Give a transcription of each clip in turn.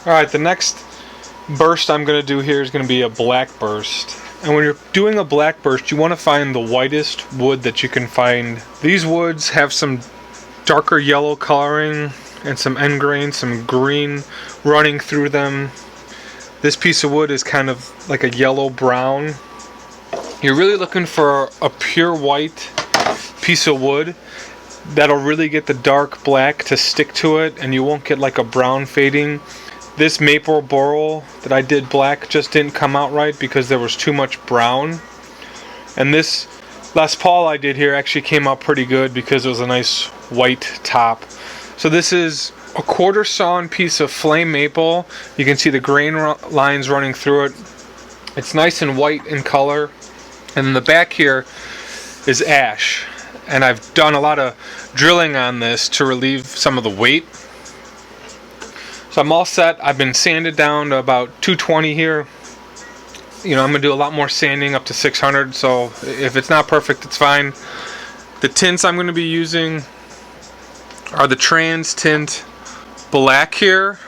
Alright, the next burst I'm going to do here is going to be a black burst. And when you're doing a black burst, you want to find the whitest wood that you can find. These woods have some darker yellow coloring and some end grain, some green running through them. This piece of wood is kind of like a yellow brown. You're really looking for a pure white piece of wood that'll really get the dark black to stick to it, and you won't get like a brown fading. This maple burl that I did black just didn't come out right because there was too much brown. And this Les Paul I did here actually came out pretty good because it was a nice white top. So this is a quarter sawn piece of flame maple. You can see the grain lines running through it. It's nice and white in color. And in the back here is ash. And I've done a lot of drilling on this to relieve some of the weight. So I'm all set. I've been sanded down to about 220 here. You know, I'm going to do a lot more sanding up to 600, so if it's not perfect, it's fine. The tints I'm going to be using are the Transtints black here.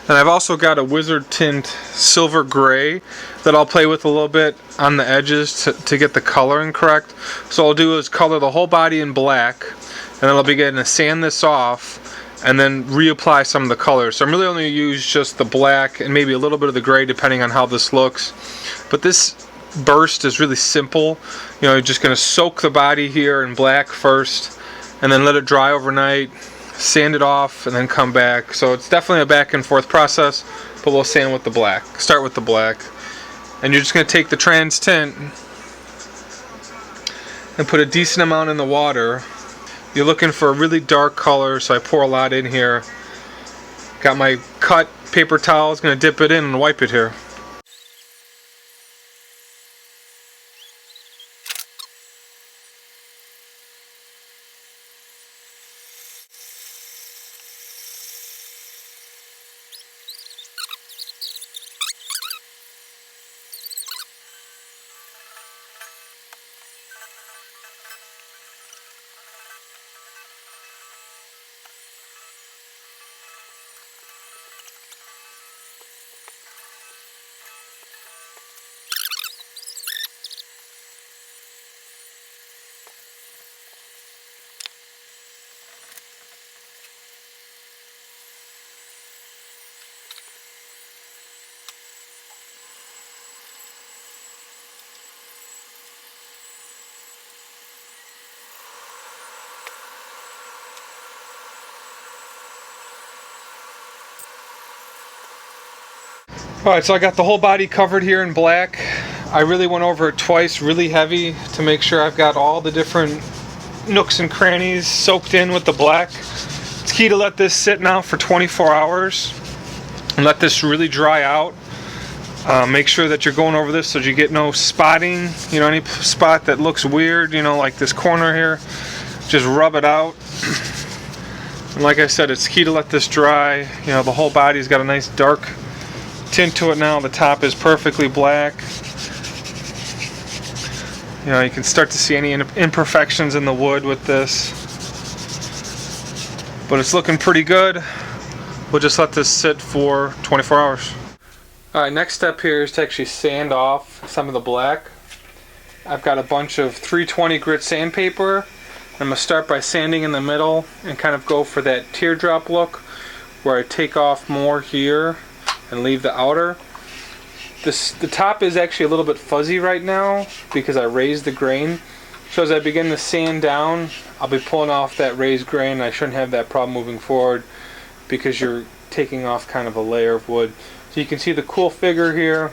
And I've also got a Wizard tint silver gray that I'll play with a little bit on the edges to get the coloring correct. So what I'll do is color the whole body in black, and then I'll begin to sand this off and then reapply some of the colors. So I'm really only going to use just the black and maybe a little bit of the gray depending on how this looks. But this burst is really simple. You know, you're just going to soak the body here in black first and then let it dry overnight, sand it off, and then come back. So it's definitely a back and forth process, but we'll sand with the black. Start with the black. And you're just going to take the trans tint and put a decent amount in the water. You're looking for a really dark color, so I pour a lot in here. Got my cut paper towels, going to dip it in and wipe it here. Alright, so I got the whole body covered here in black. I really went over it twice, really heavy, to make sure I've got all the different nooks and crannies soaked in with the black. It's key to let this sit now for 24 hours and let this really dry out. Make sure that you're going over this so you get no spotting, you know, any spot that looks weird, you know, like this corner here. Just rub it out. And like I said, it's key to let this dry. You know, the whole body's got a nice dark tint to it now. The top is perfectly black. You know, you can start to see any imperfections in the wood with this. But it's looking pretty good. We'll just let this sit for 24 hours. Alright, next step here is to actually sand off some of the black. I've got a bunch of 320 grit sandpaper. I'm going to start by sanding in the middle and kind of go for that teardrop look where I take off more here and leave the outer. The top is actually a little bit fuzzy right now because I raised the grain. So as I begin to sand down, I'll be pulling off that raised grain. I shouldn't have that problem moving forward because you're taking off kind of a layer of wood. So you can see the cool figure here.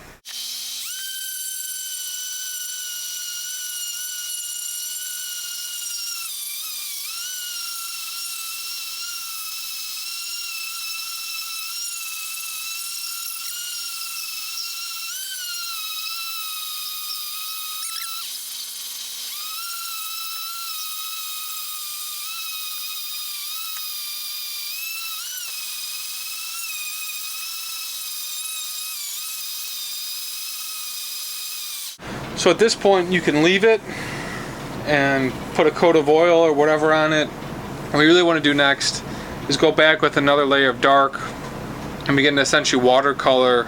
So at this point you can leave it and put a coat of oil or whatever on it. What we really want to do next is go back with another layer of dark I'm getting essentially watercolor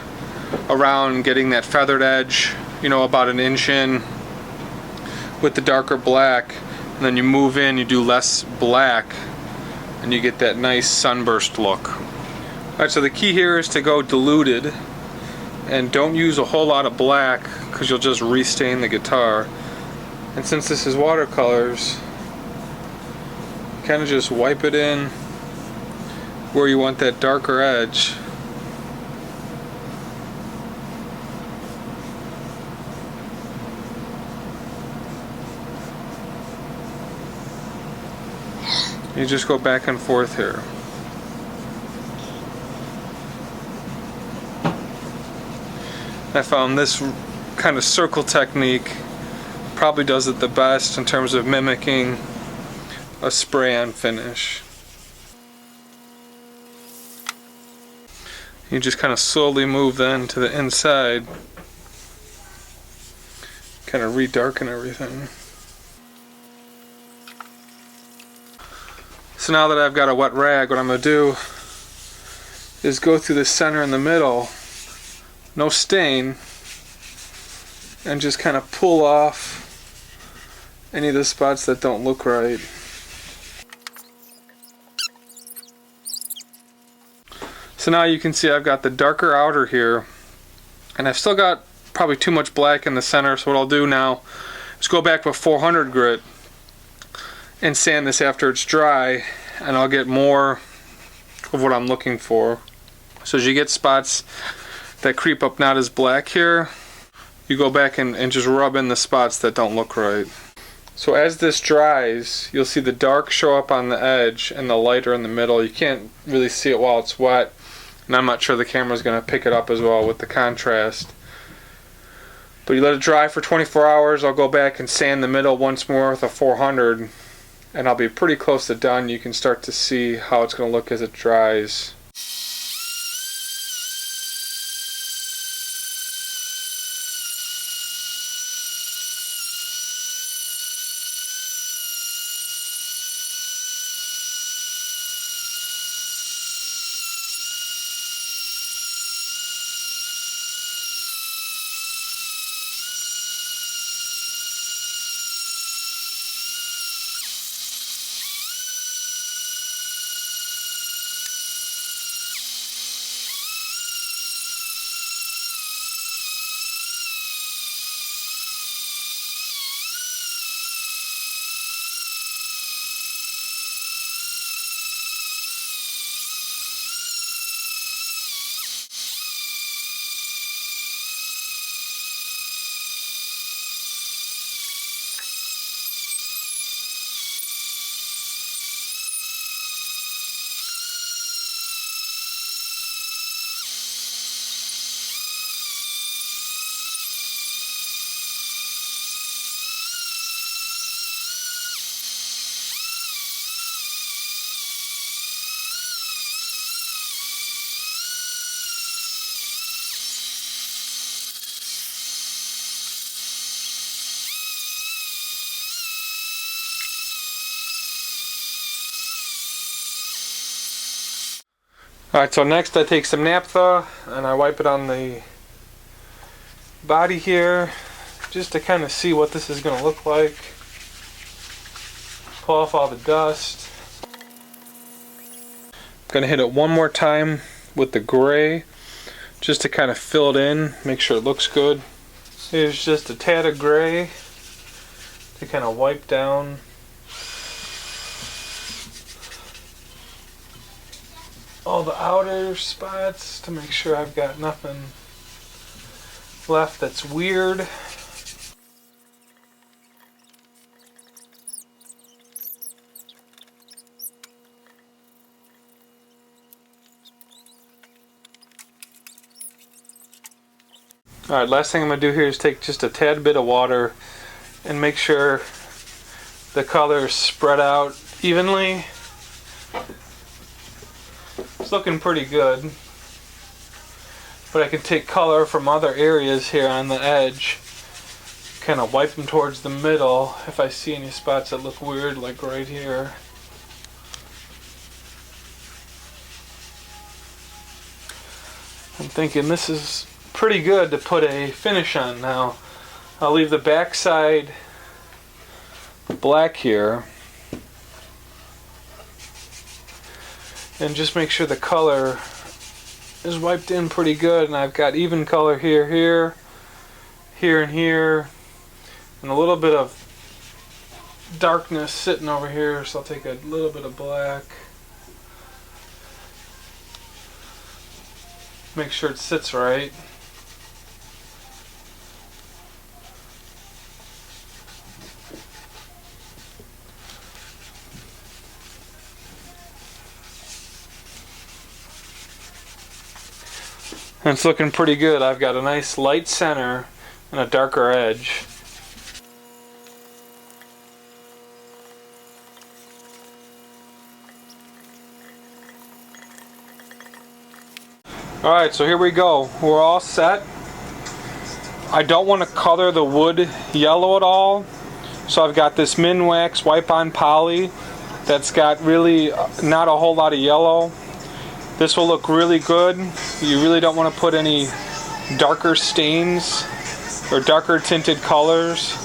around, getting that feathered edge, you know, about an inch in with the darker black, and then you move in, you do less black, and you get that nice sunburst look. Alright, so the key here is to go diluted, and don't use a whole lot of black because you'll just restain the guitar. And since this is watercolors, kind of just wipe it in where you want that darker edge. You just go back and forth here. I found this kind of circle technique probably does it the best in terms of mimicking a spray-on finish. You just kind of slowly move then to the inside, kind of redarken everything. So now that I've got a wet rag, what I'm going to do is go through the center and the middle, no stain, and just kind of pull off any of the spots that don't look right. So now you can see I've got the darker outer here, and I've still got probably too much black in the center, so what I'll do now is go back with 400 grit and sand this after it's dry, and I'll get more of what I'm looking for. So as you get spots that creep up not as black here, you go back and just rub in the spots that don't look right. So as this dries, you'll see the dark show up on the edge and the lighter in the middle. You can't really see it while it's wet, and I'm not sure the camera's going to pick it up as well with the contrast. But you let it dry for 24 hours. I'll go back and sand the middle once more with a 400, and I'll be pretty close to done. You can start to see how it's going to look as it dries. Alright, so next I take some naphtha and I wipe it on the body here just to kind of see what this is going to look like. Pull off all the dust. I'm going to hit it one more time with the gray just to kind of fill it in, make sure it looks good. Here's just a tad of gray to kind of wipe down. All the outer spots to make sure I've got nothing left that's weird. Alright, last thing I'm going to do here is take just a tad bit of water and make sure the color is spread out evenly. It's looking pretty good, but I can take color from other areas here on the edge, kind of wipe them towards the middle if I see any spots that look weird, like right here. I'm thinking this is pretty good to put a finish on now. I'll leave the back side black here and just make sure the color is wiped in pretty good, and I've got even color here, here, and here, and a little bit of darkness sitting over here, so I'll take a little bit of black, make sure it sits right. And it's looking pretty good. I've got a nice light center and a darker edge. Alright, so here we go. We're all set. I don't want to color the wood yellow at all, so I've got this Minwax wipe-on poly that's got really not a whole lot of yellow. This will look really good. You really don't want to put any darker stains or darker tinted colors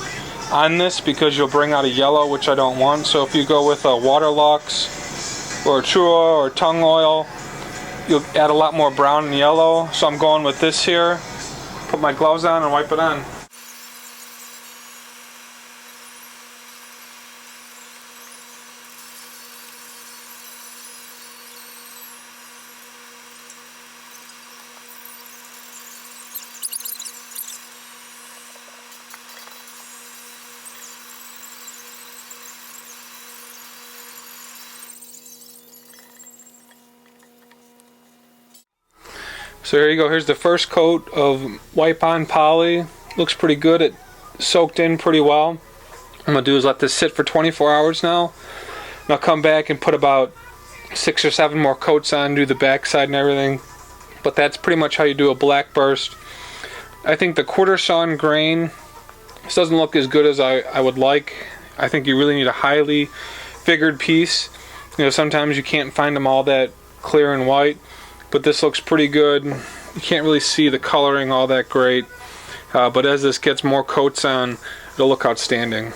on this because you'll bring out a yellow, which I don't want. So if you go with a Waterlux or a Chua or tung oil, you'll add a lot more brown and yellow. So I'm going with this here. Put my gloves on and wipe it on. So there you go, here's the first coat of wipe-on poly. Looks pretty good, it soaked in pretty well. What I'm going to do is let this sit for 24 hours now. And I'll come back and put about 6 or 7 more coats on, do the backside and everything. But that's pretty much how you do a blackburst. I think the quarter sawn grain, this doesn't look as good as I would like. I think you really need a highly figured piece. You know, sometimes you can't find them all that clear and white. But this looks pretty good. You can't really see the coloring all that great. But as this gets more coats on, it'll look outstanding.